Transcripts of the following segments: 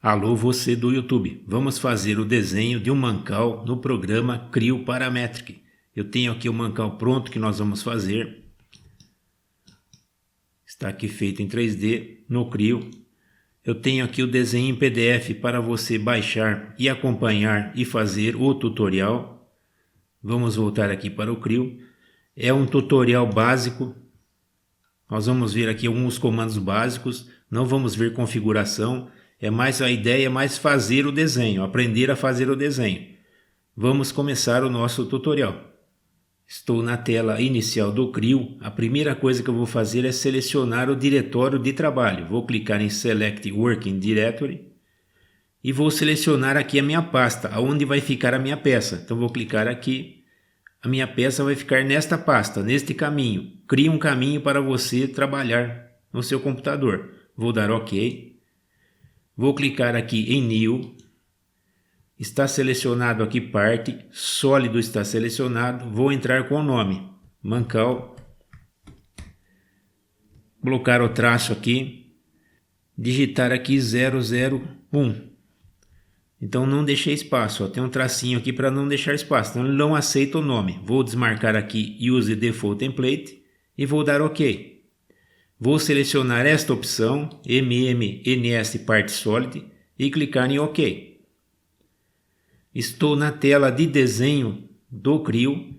Alô, você do YouTube, vamos fazer o desenho de um mancal no programa Creo Parametric. Eu tenho aqui o mancal pronto que nós vamos fazer. Está aqui feito em 3D no Creo. Eu tenho aqui o desenho em PDF para você baixar e acompanhar e fazer o tutorial. Vamos voltar aqui para o Creo. É um tutorial básico. Nós vamos ver aqui alguns comandos básicos, não vamos ver configuração. A ideia é mais fazer o desenho, aprender a fazer o desenho. Vamos começar o nosso tutorial. Estou na tela inicial do Creo. A primeira coisa que eu vou fazer é selecionar o diretório de trabalho. Vou clicar em Select Working Directory e vou selecionar aqui a minha pasta, aonde vai ficar a minha peça. Então vou clicar aqui. A minha peça vai ficar nesta pasta, neste caminho. Crie um caminho para você trabalhar no seu computador. Vou dar OK. Vou clicar aqui em New. Está selecionado aqui parte. Sólido está selecionado. Vou entrar com o nome. Mancal. Colocar o traço aqui. Digitar aqui 001. Então não deixei espaço. Ó. Tem um tracinho aqui para não deixar espaço. Então ele não aceita o nome. Vou desmarcar aqui Use Default Template. E vou dar OK. Vou selecionar esta opção, MMNS Part Solid, e clicar em OK. Estou na tela de desenho do Creo.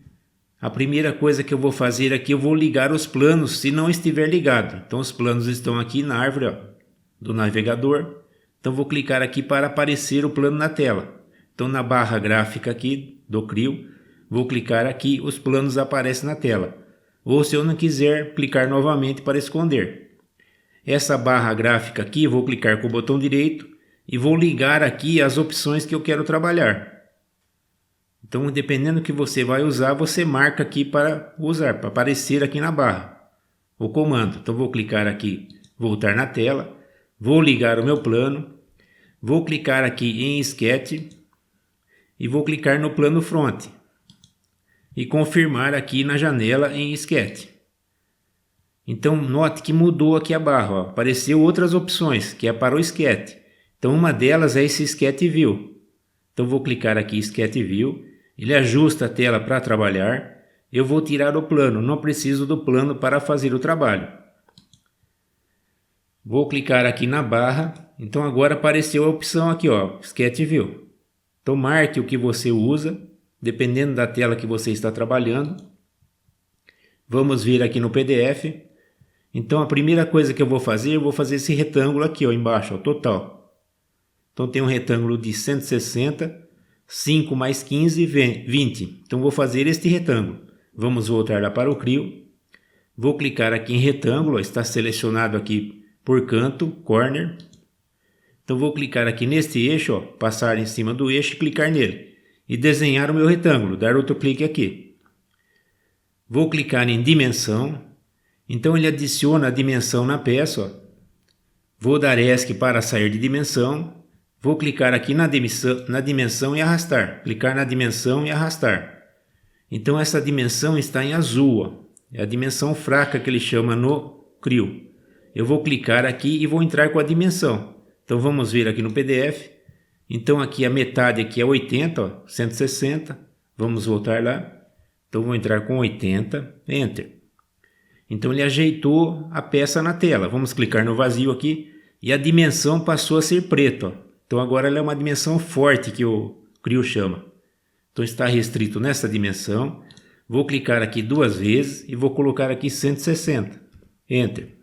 A primeira coisa que eu vou fazer aqui, eu vou ligar os planos se não estiver ligado. Então os planos estão aqui na árvore do navegador. Então vou clicar aqui para aparecer o plano na tela. Então na barra gráfica aqui do Creo, vou clicar aqui, os planos aparecem na tela. Ou se eu não quiser, clicar novamente para esconder. Essa barra gráfica aqui, vou clicar com o botão direito e vou ligar aqui as opções que eu quero trabalhar. Então, dependendo do que você vai usar, você marca aqui para usar, para aparecer aqui na barra, o comando. Então, vou clicar aqui, voltar na tela, vou ligar o meu plano, vou clicar aqui em Sketch e vou clicar no plano Front. E confirmar aqui na janela em Sketch. Então note que mudou aqui a barra, ó. Apareceu outras opções, que é para o Sketch. Então uma delas é esse Sketch View. Então vou clicar aqui em Sketch View, ele ajusta a tela para trabalhar. Eu vou tirar o plano, não preciso do plano para fazer o trabalho. Vou clicar aqui na barra, então agora apareceu a opção aqui, ó, Sketch View. Então marque o que você usa. Dependendo da tela que você está trabalhando. Vamos vir aqui no PDF. Então a primeira coisa que eu vou fazer esse retângulo aqui, ó, embaixo, ó, total. Então tem um retângulo de 160, 5 mais 15, 20. Então vou fazer este retângulo. Vamos voltar lá para o Creo. Vou clicar aqui em retângulo, ó, está selecionado aqui por canto, corner. Então vou clicar aqui neste eixo, ó, passar em cima do eixo e clicar nele. E desenhar o meu retângulo, dar outro clique aqui. Vou clicar em dimensão, então ele adiciona a dimensão na peça. Ó. Vou dar ESC para sair de dimensão, vou clicar aqui na dimensão e arrastar, clicar na dimensão e arrastar. Então essa dimensão está em azul, ó. É a dimensão fraca que ele chama no Creo. Eu vou clicar aqui e vou entrar com a dimensão. Então vamos ver aqui no PDF. Então aqui a metade aqui é 80, ó, 160, vamos voltar lá. Então vou entrar com 80, Enter. Então ele ajeitou a peça na tela. Vamos clicar no vazio aqui e a dimensão passou a ser preta. Ó. Então agora ela é uma dimensão forte que o Creo chama. Então está restrito nessa dimensão. Vou clicar aqui duas vezes e vou colocar aqui 160, Enter.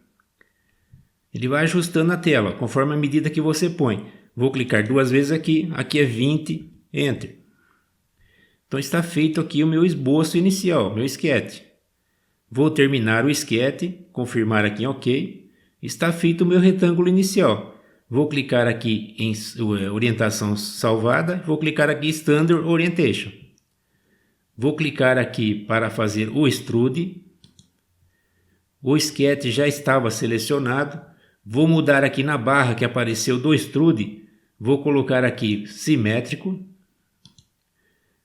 Ele vai ajustando a tela ó, conforme a medida que você põe. Vou clicar duas vezes aqui, aqui é 20, Enter. Então está feito aqui o meu esboço inicial, meu sketch. Vou terminar o sketch, confirmar aqui em OK. Está feito o meu retângulo inicial. Vou clicar aqui em orientação salvada, vou clicar aqui em Standard Orientation. Vou clicar aqui para fazer o extrude. O sketch já estava selecionado. Vou mudar aqui na barra que apareceu do extrude. Vou colocar aqui simétrico.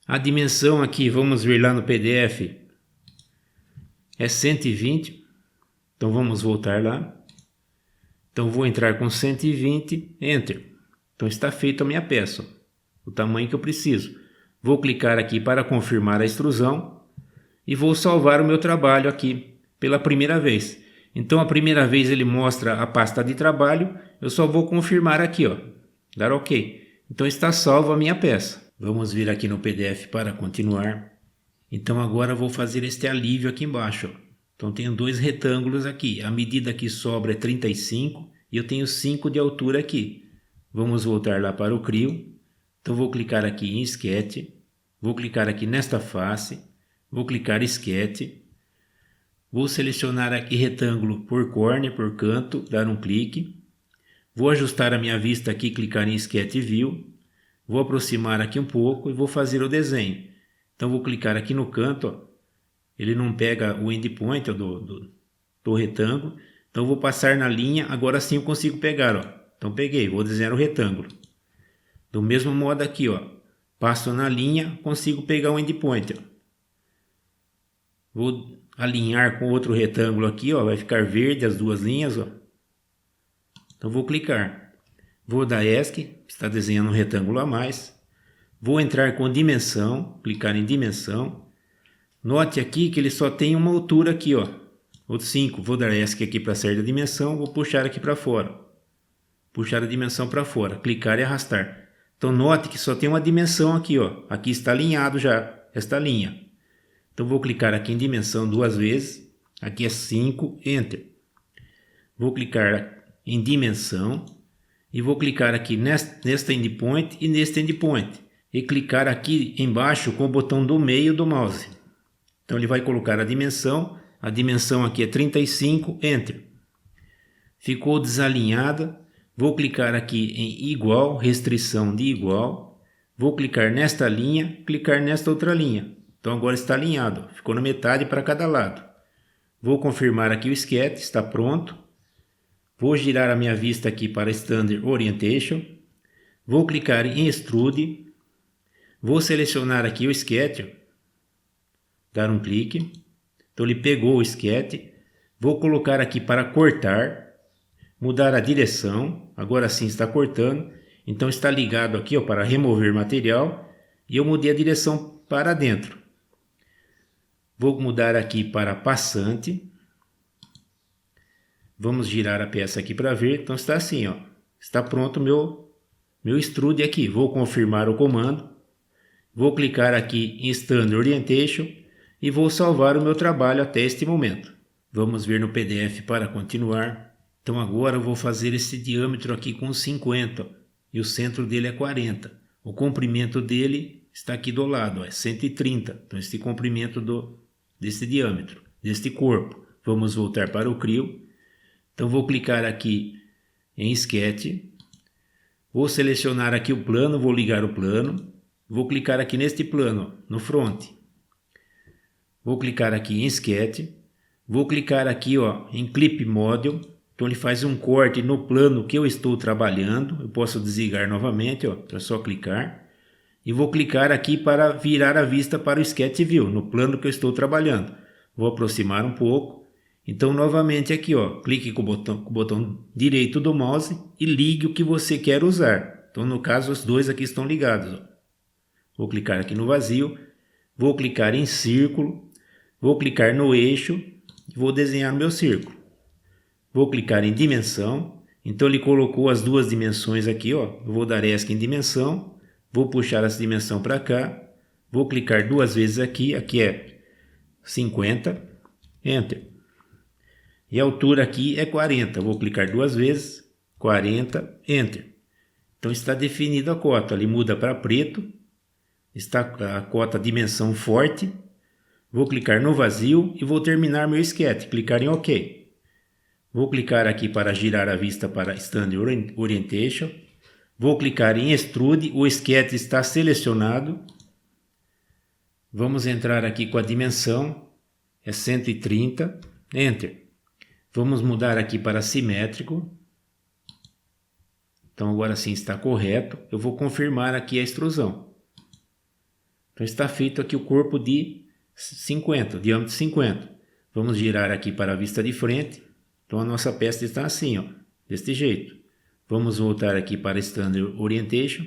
A dimensão aqui, vamos ver lá no PDF, é 120. Então vamos voltar lá. Então vou entrar com 120, Enter. Então está feita a minha peça, ó, o tamanho que eu preciso. Vou clicar aqui para confirmar a extrusão e vou salvar o meu trabalho aqui pela primeira vez. Então a primeira vez ele mostra a pasta de trabalho, eu só vou confirmar aqui, ó, dar OK. Então está salva a minha peça. Vamos vir aqui no PDF para continuar. Então agora eu vou fazer este alívio aqui embaixo, ó. Então tenho dois retângulos aqui, a medida que sobra é 35 e eu tenho 5 de altura aqui. Vamos voltar lá para o Crio. Então vou clicar aqui em Sketch, vou clicar aqui nesta face, vou clicar em Sketch, vou selecionar aqui retângulo por corner, por canto, dar um clique. Vou ajustar a minha vista aqui, clicar em Sketch View, vou aproximar aqui um pouco e vou fazer o desenho. Então vou clicar aqui no canto, ó. Ele não pega o endpoint do retângulo, então vou passar na linha, agora sim eu consigo pegar, ó. Então peguei, vou desenhar o retângulo. Do mesmo modo aqui, ó, passo na linha, consigo pegar o endpoint, ó. Vou alinhar com outro retângulo aqui, ó, vai ficar verde as duas linhas, ó. Então vou clicar, vou dar ESC, está desenhando um retângulo a mais. Vou entrar com dimensão, clicar em dimensão. Note aqui que ele só tem uma altura aqui, ó, o 5. Vou dar ESC aqui para sair da dimensão, vou puxar aqui para fora. Puxar a dimensão para fora, clicar e arrastar. Então note que só tem uma dimensão aqui, ó. Aqui está alinhado já esta linha. Então vou clicar aqui em dimensão duas vezes. Aqui é 5, Enter. Vou clicar em dimensão e vou clicar aqui nesta endpoint e neste endpoint. E clicar aqui embaixo com o botão do meio do mouse. Então ele vai colocar a dimensão aqui é 35, Enter. Ficou desalinhada. Vou clicar aqui em igual, restrição de igual. Vou clicar nesta linha, clicar nesta outra linha. Então agora está alinhado, ficou na metade para cada lado. Vou confirmar aqui o sketch, está pronto. Vou girar a minha vista aqui para Standard Orientation. Vou clicar em Extrude. Vou selecionar aqui o sketch, dar um clique. Então ele pegou o sketch. Vou colocar aqui para cortar. Mudar a direção, agora sim está cortando, então está ligado aqui, ó, para remover material, e eu mudei a direção para dentro. Vou mudar aqui para passante, vamos girar a peça aqui para ver, então está assim, ó, está pronto meu extrude aqui. Vou confirmar o comando, vou clicar aqui em Standard Orientation e vou salvar o meu trabalho até este momento. Vamos ver no PDF para continuar. Então agora eu vou fazer esse diâmetro aqui com 50, ó, e o centro dele é 40. O comprimento dele está aqui do lado, ó, é 130. Então esse comprimento desse diâmetro, deste corpo. Vamos voltar para o Crio. Então vou clicar aqui em Sketch. Vou selecionar aqui o plano, vou ligar o plano. Vou clicar aqui neste plano, ó, no front. Vou clicar aqui em Sketch. Vou clicar aqui, ó, em Clip Model. Então ele faz um corte no plano que eu estou trabalhando. Eu posso desligar novamente, ó, é só clicar. E vou clicar aqui para virar a vista para o Sketch View, no plano que eu estou trabalhando. Vou aproximar um pouco. Então novamente aqui, ó, clique com o botão direito do mouse e ligue o que você quer usar. Então no caso os dois aqui estão ligados, ó. Vou clicar aqui no vazio. Vou clicar em círculo. Vou clicar no eixo e vou desenhar o meu círculo. Vou clicar em dimensão, então ele colocou as duas dimensões aqui, ó. Eu vou dar ESC em dimensão, vou puxar essa dimensão para cá, vou clicar duas vezes aqui é 50, Enter. E a altura aqui é 40, vou clicar duas vezes, 40, Enter. Então está definida a cota, ele muda para preto, está a cota dimensão forte. Vou clicar no vazio e vou terminar meu sketch, clicar em OK. Vou clicar aqui para girar a vista para Standard Orientation. Vou clicar em Extrude, o sketch está selecionado. Vamos entrar aqui com a dimensão, é 130, Enter. Vamos mudar aqui para simétrico. Então agora sim está correto. Eu vou confirmar aqui a extrusão. Então está feito aqui o corpo de 50, diâmetro 50. Vamos girar aqui para a vista de frente. Então a nossa peça está assim, ó, deste jeito. Vamos voltar aqui para Standard Orientation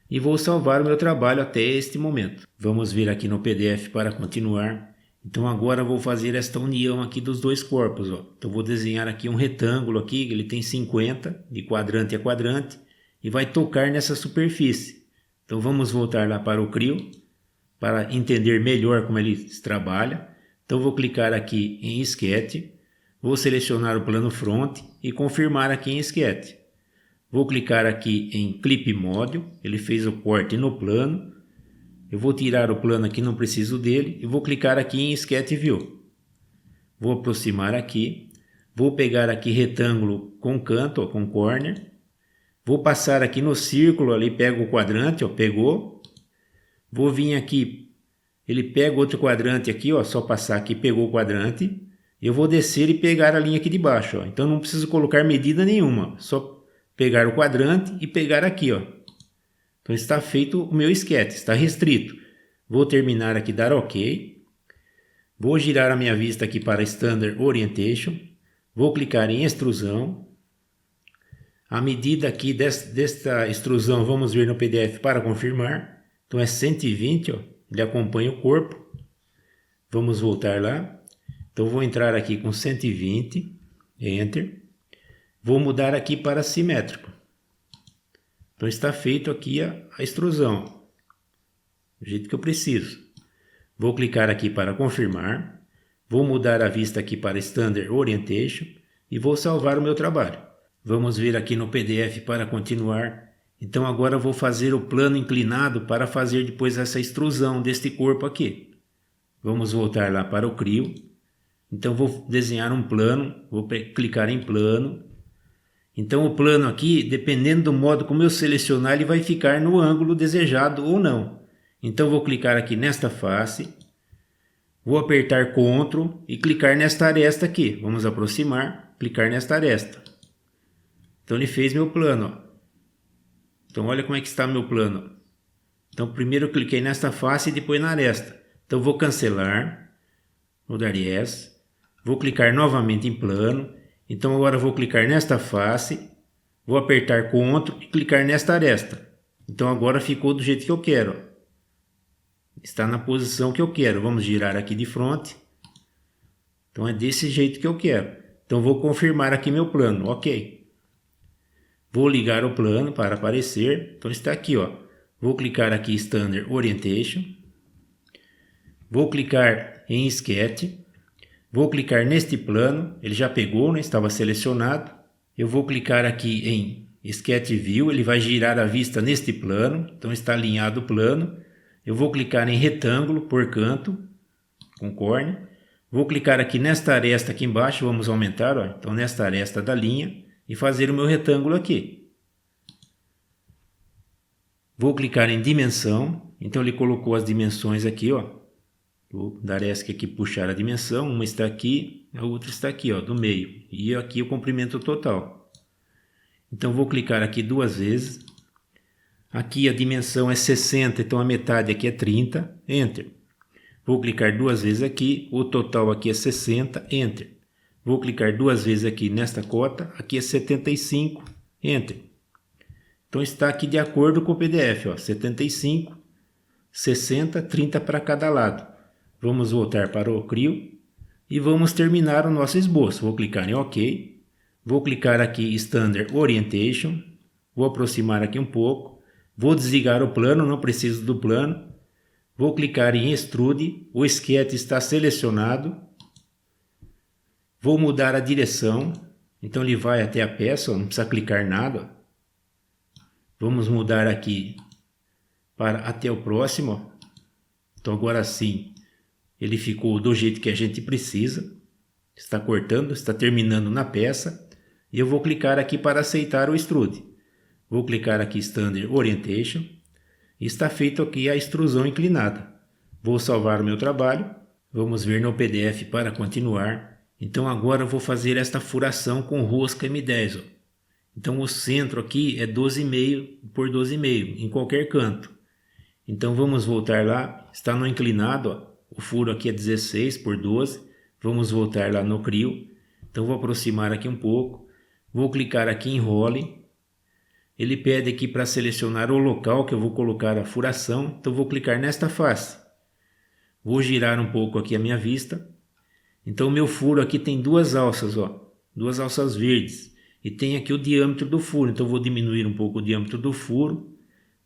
e vou salvar o meu trabalho até este momento. Vamos vir aqui no PDF para continuar. Então agora vou fazer esta união aqui dos dois corpos. Ó. Então vou desenhar aqui um retângulo aqui, ele tem 50 de quadrante a quadrante e vai tocar nessa superfície. Então vamos voltar lá para o Creo para entender melhor como ele trabalha. Então vou clicar aqui em Sketch, vou selecionar o plano Front e confirmar aqui em Sketch. Vou clicar aqui em Clip Model, ele fez o corte no plano. Eu vou tirar o plano aqui, não preciso dele, e vou clicar aqui em Sketch View. Vou aproximar aqui, vou pegar aqui retângulo com canto, ó, com corner. Vou passar aqui no círculo, ali pego o quadrante, ó, pegou. Vou vir aqui, ele pega outro quadrante aqui, ó, só passar aqui, pegou o quadrante. Eu vou descer e pegar a linha aqui de baixo, ó. Então não preciso colocar medida nenhuma, só pegar o quadrante e pegar aqui, ó. Então está feito o meu sketch, está restrito. Vou terminar aqui, dar OK. Vou girar a minha vista aqui para Standard Orientation. Vou clicar em extrusão. A medida aqui desta extrusão, vamos ver no PDF para confirmar. Então é 120, ó. Ele acompanha o corpo. Vamos voltar lá. Então vou entrar aqui com 120, Enter. Vou mudar aqui para simétrico. Então está feito aqui a extrusão, do jeito que eu preciso. Vou clicar aqui para confirmar. Vou mudar a vista aqui para Standard Orientation e vou salvar o meu trabalho. Vamos ver aqui no PDF para continuar. Então agora eu vou fazer o plano inclinado para fazer depois essa extrusão deste corpo aqui. Vamos voltar lá para o Creo. Então vou desenhar um plano, vou clicar em plano. Então o plano aqui, dependendo do modo como eu selecionar, ele vai ficar no ângulo desejado ou não. Então vou clicar aqui nesta face, vou apertar Ctrl e clicar nesta aresta aqui. Vamos aproximar, clicar nesta aresta. Então ele fez meu plano. Ó. Então olha como é que está meu plano. Então primeiro eu cliquei nesta face e depois na aresta. Então vou cancelar, vou dar Yes, vou clicar novamente em plano. Então agora vou clicar nesta face, vou apertar Ctrl e clicar nesta aresta. Então agora ficou do jeito que eu quero. Está na posição que eu quero. Vamos girar aqui de frente. Então é desse jeito que eu quero. Então vou confirmar aqui meu plano. OK. Vou ligar o plano para aparecer. Então está aqui, ó. Vou clicar aqui em Standard Orientation. Vou clicar em Sketch. Vou clicar neste plano, ele já pegou, né? Estava selecionado. Eu vou clicar aqui em Sketch View, ele vai girar a vista neste plano, então está alinhado o plano. Eu vou clicar em retângulo por canto, com corner. Vou clicar aqui nesta aresta aqui embaixo, vamos aumentar, ó. Então nesta aresta da linha e fazer o meu retângulo aqui. Vou clicar em dimensão, então ele colocou as dimensões aqui, ó. Vou dar ESC aqui, puxar a dimensão, uma está aqui, a outra está aqui, ó, do meio. E aqui o comprimento total. Então vou clicar aqui duas vezes. Aqui a dimensão é 60, então a metade aqui é 30, Enter. Vou clicar duas vezes aqui, o total aqui é 60, Enter. Vou clicar duas vezes aqui nesta cota, aqui é 75, Enter. Então está aqui de acordo com o PDF, ó, 75, 60, 30 para cada lado. Vamos voltar para o Creo e vamos terminar o nosso esboço. Vou clicar em OK. Vou clicar aqui em Standard Orientation. Vou aproximar aqui um pouco. Vou desligar o plano, não preciso do plano. Vou clicar em Extrude. O sketch está selecionado. Vou mudar a direção. Então ele vai até a peça, não precisa clicar nada. Vamos mudar aqui para até o próximo. Então agora sim. Ele ficou do jeito que a gente precisa. Está cortando, está terminando na peça. E eu vou clicar aqui para aceitar o extrude. Vou clicar aqui Standard Orientation. E está feito aqui a extrusão inclinada. Vou salvar o meu trabalho. Vamos ver no PDF para continuar. Então agora eu vou fazer esta furação com rosca M10. Ó. Então o centro aqui é 12,5 por 12,5 em qualquer canto. Então vamos voltar lá. Está no inclinado, ó. O furo aqui é 16 por 12. Vamos voltar lá no Creo. Então vou aproximar aqui um pouco. Vou clicar aqui em Role. ele pede aqui para selecionar o local que eu vou colocar a furação, então vou clicar nesta face. Vou girar um pouco aqui a minha vista. Então o meu furo aqui tem duas alças, ó, duas alças verdes. E tem aqui o diâmetro do furo, então vou diminuir um pouco o diâmetro do furo.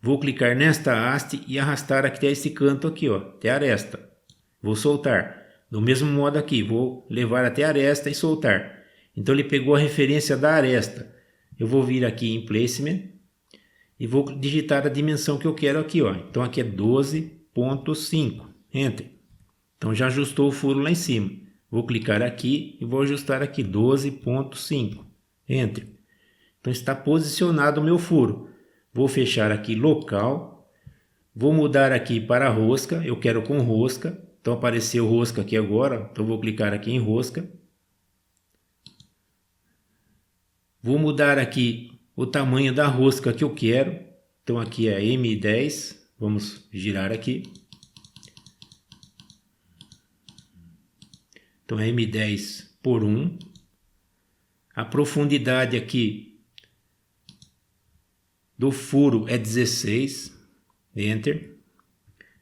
Vou clicar nesta haste e arrastar até esse canto aqui, ó, até a aresta. Vou soltar. Do mesmo modo aqui, vou levar até a aresta e soltar. Então ele pegou a referência da aresta. Eu vou vir aqui em Placement e vou digitar a dimensão que eu quero aqui, ó. Então aqui é 12,5. Enter. Então já ajustou o furo lá em cima. Vou clicar aqui e vou ajustar aqui 12,5. Enter. Então está posicionado o meu furo. Vou fechar aqui local. Vou mudar aqui para rosca. Eu quero com rosca. Então apareceu rosca aqui agora. Então vou clicar aqui em rosca. Vou mudar aqui o tamanho da rosca que eu quero. Então aqui é M10. Vamos girar aqui. Então é M10 por 1. A profundidade aqui do furo é 16. Enter.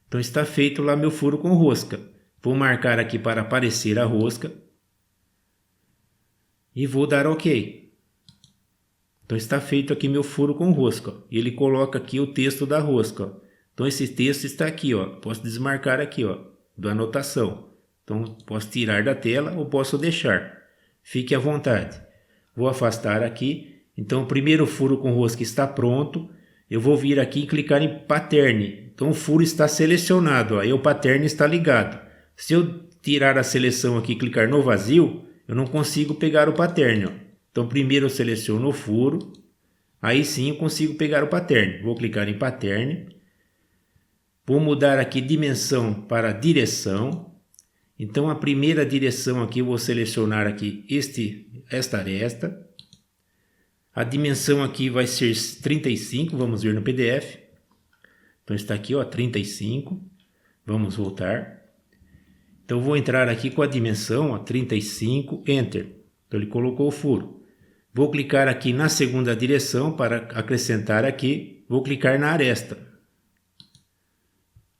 Então está feito lá meu furo com rosca. Vou marcar aqui para aparecer a rosca. E vou dar OK. Então está feito aqui meu furo com rosca. E ele coloca aqui o texto da rosca. Então esse texto está aqui, ó. Posso desmarcar aqui, ó, da anotação. Então posso tirar da tela ou posso deixar. Fique à vontade. Vou afastar aqui. Então o primeiro furo com rosca está pronto. Eu vou vir aqui e clicar em Pattern. Então o furo está selecionado, ó, aí o Pattern está ligado. Se eu tirar a seleção aqui e clicar no vazio, eu não consigo pegar o Pattern, ó. Então primeiro eu seleciono o furo, aí sim eu consigo pegar o Pattern. Vou clicar em Pattern, vou mudar aqui dimensão para direção. Então a primeira direção aqui eu vou selecionar aqui esta aresta. A dimensão aqui vai ser 35, vamos ver no PDF. Então está aqui, ó, 35. Vamos voltar. Então vou entrar aqui com a dimensão, ó, 35, Enter. Então ele colocou o furo. Vou clicar aqui na segunda direção para acrescentar aqui. Vou clicar na aresta.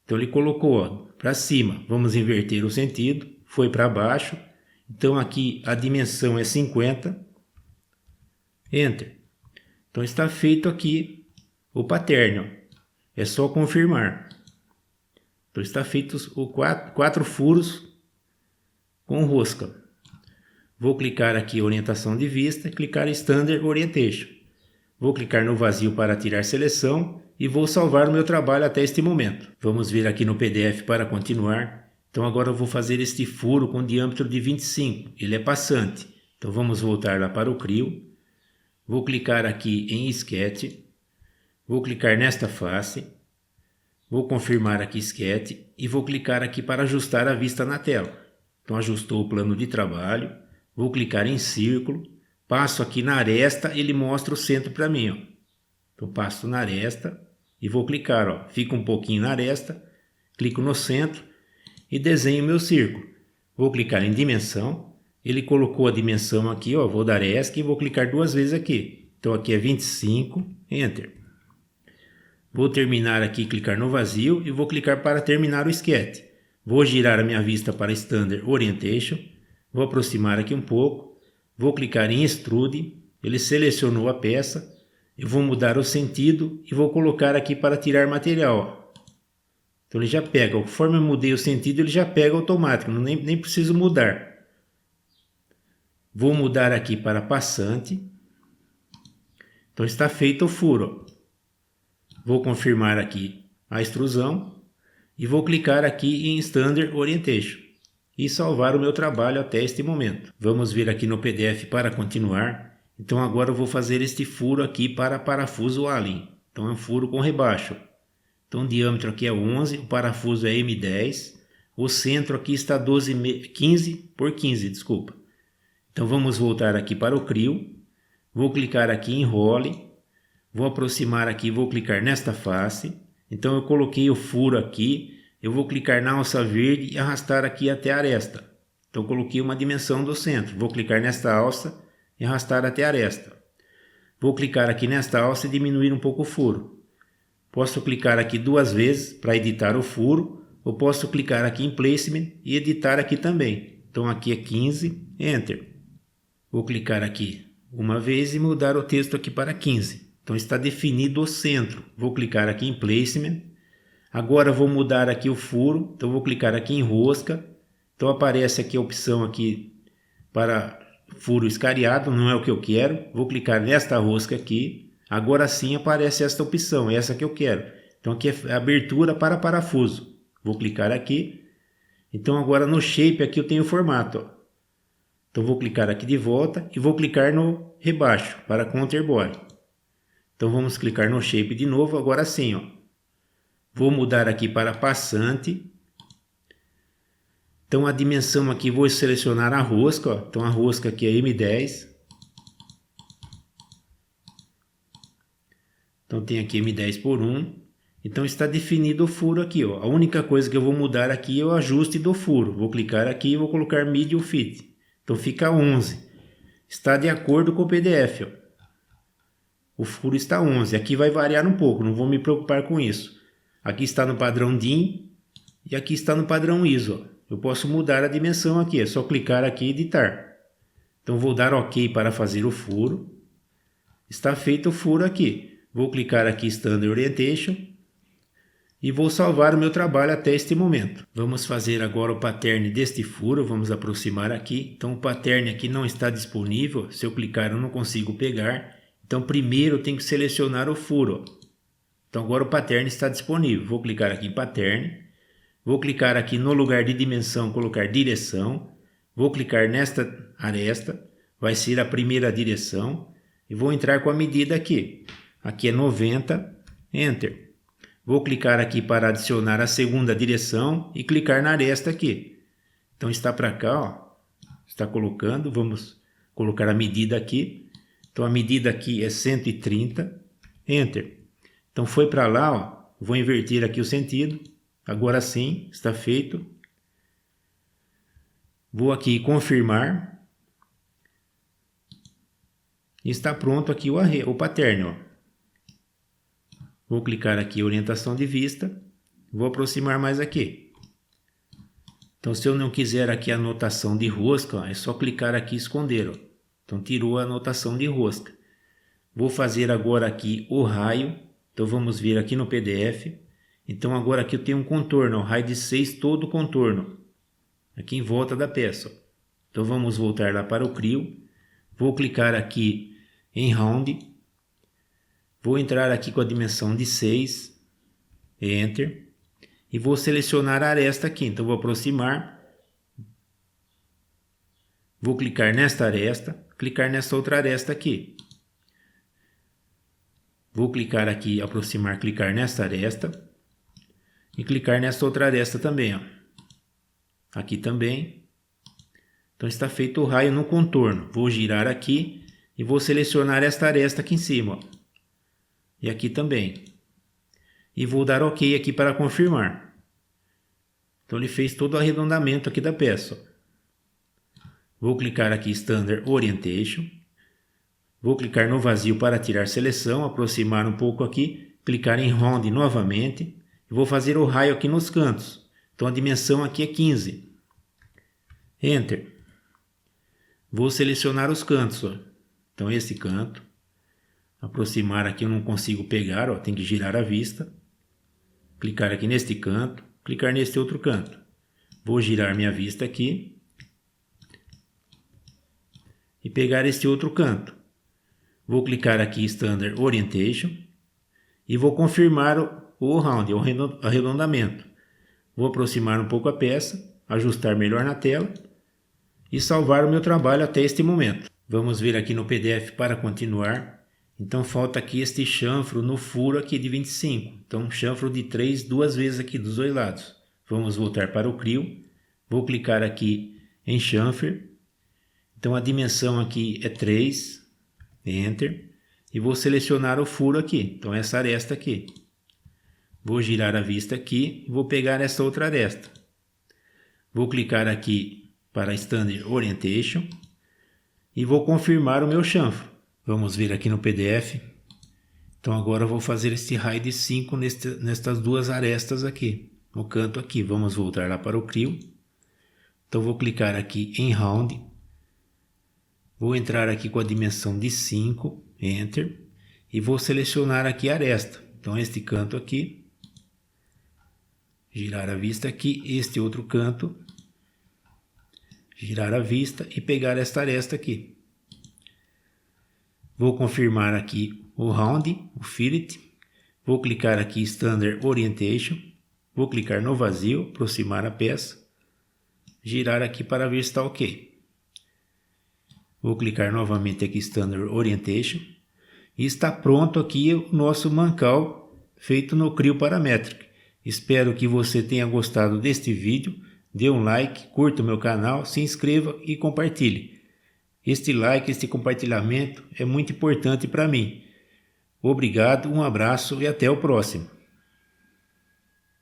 Então ele colocou para cima. Vamos inverter o sentido. Foi para baixo. Então aqui a dimensão é 50. Enter. Então está feito aqui o Pattern. Ó. É só confirmar. Então está feito os quatro furos com rosca. Vou clicar aqui em orientação de vista, clicar em Standard Orientation. Vou clicar no vazio para tirar seleção e vou salvar o meu trabalho até este momento. Vamos vir aqui no PDF para continuar. Então agora eu vou fazer este furo com diâmetro de 25. Ele é passante. Então vamos voltar lá para o Creo. Vou clicar aqui em Sketch. Vou clicar nesta face. Vou confirmar aqui Sketch e vou clicar aqui para ajustar a vista na tela. Então ajustou o plano de trabalho. Vou clicar em círculo, passo aqui na aresta, ele mostra o centro para mim, ó. Então passo na aresta e vou clicar, ó. Fico um pouquinho na aresta, clico no centro e desenho meu círculo. Vou clicar em dimensão, ele colocou a dimensão aqui, ó. Vou dar ESC e vou clicar duas vezes aqui. Então aqui é 25, Enter. Vou terminar aqui, clicar no vazio e vou clicar para terminar o sketch. Vou girar a minha vista para Standard Orientation. Vou aproximar aqui um pouco, vou clicar em Extrude, ele selecionou a peça, eu vou mudar o sentido e vou colocar aqui para tirar material. Então ele já pega, conforme eu mudei o sentido, ele já pega automático, nem preciso mudar. Vou mudar aqui para passante, então está feito o furo. Vou confirmar aqui a extrusão e vou clicar aqui em Standard Orientation. E salvar o meu trabalho até este momento. Vamos vir aqui no PDF para continuar. Então agora eu vou fazer este furo aqui para parafuso Allen. Então é um furo com rebaixo. Então o diâmetro aqui é 11, o parafuso é M10. O centro aqui está 15 por 15, desculpa. Então vamos voltar aqui para o Creo. Vou clicar aqui em Role. Vou aproximar aqui, vou clicar nesta face. Então eu coloquei o furo aqui. Eu vou clicar na alça verde e arrastar aqui até a aresta. Então coloquei uma dimensão do centro. Vou clicar nesta alça e arrastar até a aresta. Vou clicar aqui nesta alça e diminuir um pouco o furo. Posso clicar aqui 2 vezes para editar o furo, ou posso clicar aqui em Placement e editar aqui também. Então aqui é 15, Enter. Vou clicar aqui uma vez e mudar o texto aqui para 15. Então está definido o centro. Vou clicar aqui em Placement. Agora vou mudar aqui o furo, então vou clicar aqui em Rosca. Então aparece aqui a opção aqui para furo escariado, não é o que eu quero. Vou clicar nesta rosca aqui. Agora sim aparece esta opção, essa que eu quero. Então aqui é abertura para parafuso. Vou clicar aqui. Então agora no shape aqui eu tenho o formato. Ó. Então vou clicar aqui de volta e vou clicar no rebaixo para Counter Body. Então vamos clicar no shape de novo, agora sim. Ó. Vou mudar aqui para passante. Então a dimensão aqui, vou selecionar a rosca, ó. Então a rosca aqui é M10. Então tem aqui M10 por 1. Então está definido o furo aqui, ó. A única coisa que eu vou mudar aqui é o ajuste do furo. Vou clicar aqui e vou colocar Medium Fit. Então fica 11. Está de acordo com o PDF, ó. O furo está 11. Aqui vai variar um pouco, não vou me preocupar com isso. Aqui está no padrão DIN e aqui está no padrão ISO, ó. Eu posso mudar a dimensão aqui, é só clicar aqui e editar. Então vou dar OK para fazer o furo. Está feito o furo aqui. Vou clicar aqui Standard Orientation e vou salvar o meu trabalho até este momento. Vamos fazer agora o pattern deste furo, vamos aproximar aqui. Então o pattern aqui não está disponível, se eu clicar eu não consigo pegar. Então primeiro eu tenho que selecionar o furo. Então agora o pattern está disponível. Vou clicar aqui em pattern. Vou clicar aqui no lugar de dimensão, colocar direção. Vou clicar nesta aresta, vai ser a primeira direção. E vou entrar com a medida aqui. Aqui é 90, Enter. Vou clicar aqui para adicionar a segunda direção e clicar na aresta aqui. Então está para cá, ó. Está colocando, vamos colocar a medida aqui. Então a medida aqui é 130, Enter. Então foi para lá, ó. Vou inverter aqui o sentido. Agora sim, está feito. Vou aqui confirmar. E está pronto aqui o pattern. Ó. Vou clicar aqui em orientação de vista. Vou aproximar mais aqui. Então se eu não quiser aqui a anotação de rosca, ó, é só clicar aqui e esconder. Ó. Então tirou a anotação de rosca. Vou fazer agora aqui o raio. Então vamos vir aqui no PDF. Então agora aqui eu tenho um contorno, ó, raio de 6 todo o contorno, aqui em volta da peça. Ó. Então vamos voltar lá para o Creo, vou clicar aqui em Round, vou entrar aqui com a dimensão de 6, Enter, e vou selecionar a aresta aqui, então vou aproximar, vou clicar nesta aresta, clicar nessa outra aresta aqui. Vou clicar aqui, aproximar, clicar nesta aresta. E clicar nessa outra aresta também, ó. Aqui também. Então está feito o raio no contorno. Vou girar aqui e vou selecionar esta aresta aqui em cima, ó. E aqui também. E vou dar OK aqui para confirmar. Então ele fez todo o arredondamento aqui da peça, ó. Vou clicar aqui Standard Orientation. Vou clicar no vazio para tirar seleção, aproximar um pouco aqui, clicar em Round novamente. Vou fazer o raio aqui nos cantos. Então a dimensão aqui é 15. Enter. Vou selecionar os cantos. Ó. Então esse canto. Aproximar aqui eu não consigo pegar. Ó. Tem que girar a vista. Clicar aqui neste canto. Clicar neste outro canto. Vou girar minha vista aqui. E pegar este outro canto. Vou clicar aqui em Standard Orientation. E vou confirmar o round, o arredondamento. Vou aproximar um pouco a peça, ajustar melhor na tela e salvar o meu trabalho até este momento. Vamos ver aqui no PDF para continuar. Então falta aqui este chanfro no furo aqui de 25. Então chanfro de 3 duas vezes aqui dos dois lados. Vamos voltar para o Creo. Vou clicar aqui em chanfer. Então a dimensão aqui é 3. Enter. E vou selecionar o furo aqui. Então essa aresta aqui. Vou girar a vista aqui e vou pegar essa outra aresta. Vou clicar aqui para Standard Orientation e vou confirmar o meu chanfro. Vamos ver aqui no PDF. Então agora eu vou fazer este raio de 5 nestas duas arestas aqui, no canto aqui. Vamos voltar lá para o Creo. Então vou clicar aqui em Round. Vou entrar aqui com a dimensão de 5, Enter. E vou selecionar aqui a aresta. Então este canto aqui. Girar a vista aqui, este outro canto. Girar a vista e pegar esta aresta aqui. Vou confirmar aqui o Round, o Fillet. Vou clicar aqui Standard Orientation. Vou clicar no vazio, aproximar a peça. Girar aqui para ver se está ok. Vou clicar novamente aqui Standard Orientation. E está pronto aqui o nosso mancal feito no Creo Parametric. Espero que você tenha gostado deste vídeo. Dê um like, curta o meu canal, se inscreva e compartilhe. Este like, este compartilhamento é muito importante para mim. Obrigado, um abraço e até o próximo.